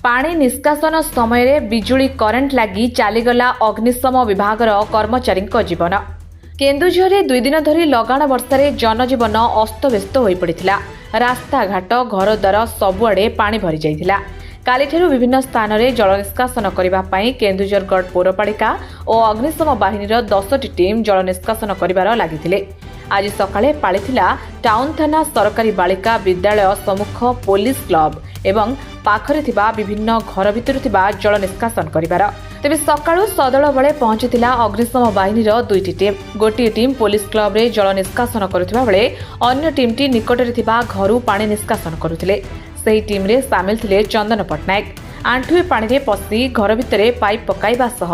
पानी निष्कासन समय बिजुली करेन्ट लगी चलीगला अग्निशम विभागर कर्मचारी जीवन। केन्दुझर 2 दिन धरी लगाण वर्षारे जनजीवन अस्तव्यस्त हो पड़ा। रास्ताघाट घरद्वार सबुआड़े पानी भरी जाइथिला। कालीठारु विभिन्न स्थान में जल निष्कासन करने केन्दुझरगढ़ पौरपालिका और अग्निशम बाहिनीर 10टी टीम जल निष्कासन कर लगी। आज सकाळे पालिथिला टाउन थाना सरकारी बालिका विद्यालय सम्मुख पुलिस क्लब एवं पाखरे थिबा विभिन्न घर भितर थिबा जल निष्कासन करिवार। तेबे सकाळु सदळ बळे पहुंचीथिला अग्निशम बाहिनीर 2टी टीम। गोटिए टीम पुलिस क्लब रे जल निष्कासन करुथिबा बेले अन्य टीमटी निकटरे थिबा घरु पानी निष्कासन करुथिले। सही टीम रे सामिल थिले चंदन पट्टनायक। आंठुए पानी रे पसी घर भितरे पाइप पकाइबा सह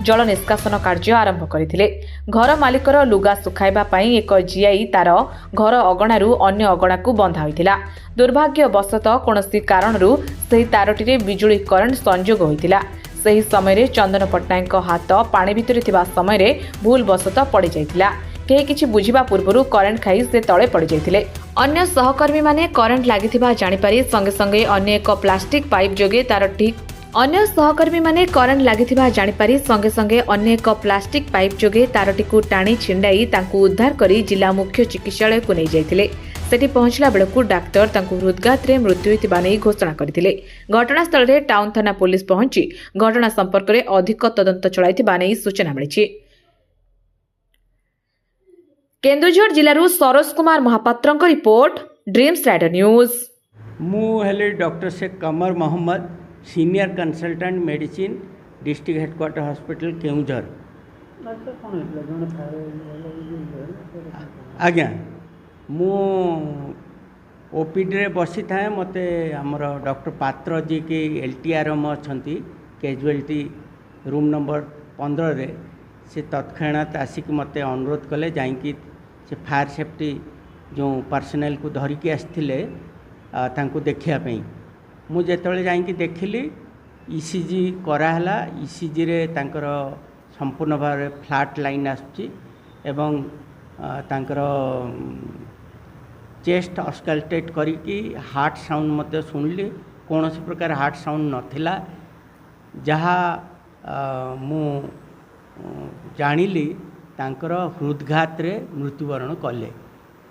जल निष्कासन कार्य आरंभ करथिले। घर मालिकर लुगा सुखाइबा पई एक जीआई तार घर अगणारू अन्य अगणाकू बंधा होइतिला। दुर्भाग्यवशतः कौनसी कारणरू सही तारटी रे बिजुली करंट संयोग होइतिला। सही समय चंदन पट्टनायक हाथ पानी भितर थिबा समय भूल बशतः पड़ जाइतिला। केही किछि बुझिबा पूर्वरु करेन्ट खाई से तळे पड़ जाइतिले। अन्य सहकर्मी माने करेन्ट लागिथिबा जानिपारी संगे संगे अन्य एक प्लास्टिक पाइप जोगे तारटी अन्य सहकर्मी माने करेन्ट लागिथिबा जानिपारी संगे संगे अन्य एक प्लास्टिक पाइप जोगे तारटीकू टाणी छिंडाई तांकू उद्धार करी जिला मुख्य चिकित्सालय को नहीं जाइतिले। सेठी पहुंचला बेलकू डाक्टर तांकू हृदघात रे मृत्यु होइतिबा नै घोषणा करथिले। घटनास्थल रे टाउन थाना पुलिस पहुंची घटना संपर्क रे अधिक तदंत चलाइतिबा नै सूचना मिलिछि। केन्दुझर जिल्लारू सरोज कुमार महापात्रଙ୍କ रिपोर्ट ड्रीम्स राइडर न्यूज। मु हेले doctor Sheikh Kamar Mohammad senior consultant medicine district headquarter hospital Keonjhar. आज्ञा मु ओपीडी रे बसी थाए मते हमर डॉक्टर पात्र जी के एलटीआरएम अछंती कैजुअलिटी रूम नंबर 15 रे से तत्क्षणात आसिक मते अनुरोध कले जाइकी से फायर सेफ्टी जो पर्सनल को धरिकी आसथिले तांको देखिया पई मु जेतबेले जाइकी देखिली ईसीजी कराहला। ईसीजी रे तांकर संपूर्ण भाव फ्लैट लाइन आसुची एवं तांकर चेस्ट अस्कल्टेट करिकी हार्ट साउंड मते सुनली। कौन प्रकार हार्ट साउंड नथिला जहाँ मु जानिली तांकर हृदघात रे मृत्युवरण कले।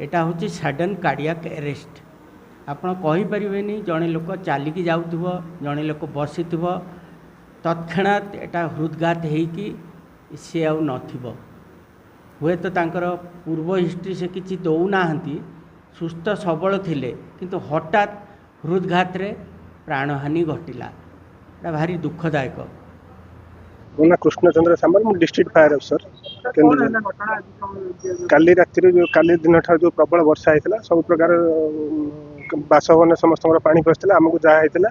एटा होची सडन कार्डियक अरेस्ट। आपण कहि परिबेनी जणे लोक चालिकी जाउथबो जणे लोक बसिथबो तत्क्षणात एटा हृदघात हेकी से आउ नथिबो। हुए तो तांकर पूर्व हिस्ट्री से किछि दौनाहांती सुस्थ सबल थिले किंतु हठात हृदघात रे प्राणहानि घटिला। एटा भारी दुखदायक। मोना कृष्णचंद्र सामल मु डिस्ट्रिक्ट फायर अफसर काली राति जो काली दिन ठार जो प्रबल वर्षा होता सब प्रकार बासभवन समस्त पानी पशिला। आमको जहाँ होता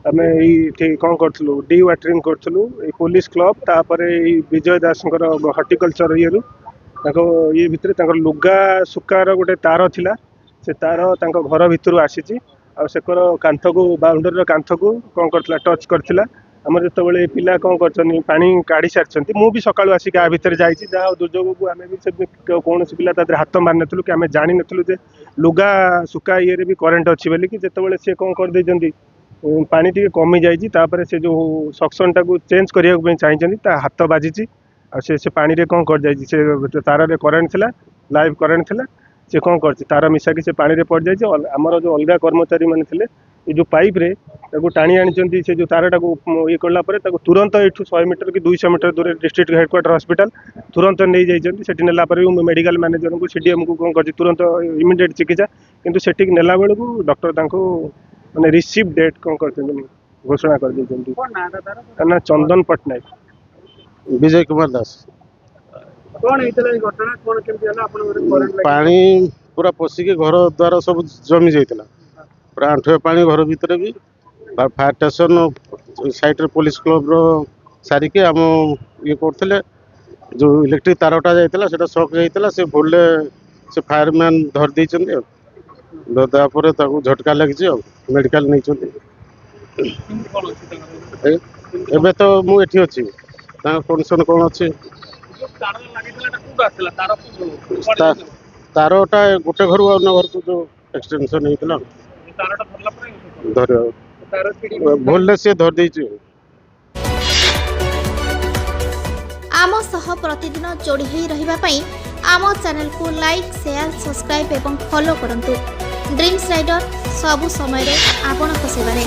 आम ये कौन करूँ डी वाटरिंग करूँ पुलिस क्लब तापर विजय दास हर्टिकल्चर ये भितर लुगा सुकार गोटे तार थिला से तार घर भितर आसी सेकर कांथ को बाउंडरी कांथ को कौन करता टच करता। आमर जो पिला कौन कर पानी काढ़ी सारी मु भी सकालू आसिक आ भितर जाइए जहाँ दुर्जोग को आम भी कौन पिला तादर हाथ मारि नु कि आम जानी नु जे लुगा सुका ये भी करेन्ट अच्छी बोली कि जिते सी कौन कर पानी टी कमी जापर से जो सक्शन टाक चेंज करने चाहिए हाथ बाजी से पानी रे कौन कर से तार रे करेन्ट थिला लाइव करेन्ट थिला से कौन कर तार मिसा कि से पानी रे पड़ जाए। आमर जो अलग कर्मचारी मैंने थे ये जो पाइप रे टाणी आनी से जो तारटा को ये कलापर तुरंत ये 100 मीटर कि 200 मीटर दूर डिस्ट्रिक्ट हेडक्वार्टर हॉस्पिटल तुरंत नहीं जाइए नेलापर मेडिकल मैनेजर को सीडीएम को कौन कर तुरंत इमिडिएट चिकित्सा किंतु सेठी नेला बेलू डॉक्टर मैंने रिसीव डेट कौन कर घोषणा कर ना चंदन पट्टनायक विजय कुमार दास। पानी पूरा पशिकी घर द्वार सब जमी जाइए पूरा आंठुए पानी घर भितर भी fire station side police club रो सारिके आम ये करते जो इलेक्ट्रिक तारटा जाइए से शक जाइए से भूल से फायरमैन धरदे धरदेपर झटका लगी मेडिकल नहीं। एबे तो मुझे अच्छी कंडीशन कौन अच्छी तारटा गोटे घर अन्य घर को जो एक्सटेंशन होता धर ଭୁଲରେ ସିଏ ଧରି ଦେଇଛି। आम सह प्रतिदिन जोड़ी होई रहिबा पई आम चैनल को लाइक शेयर सब्सक्राइब एवं फॉलो करंतु। ड्रीम्स राइडर सबु समय रे आपन को सेवा रे।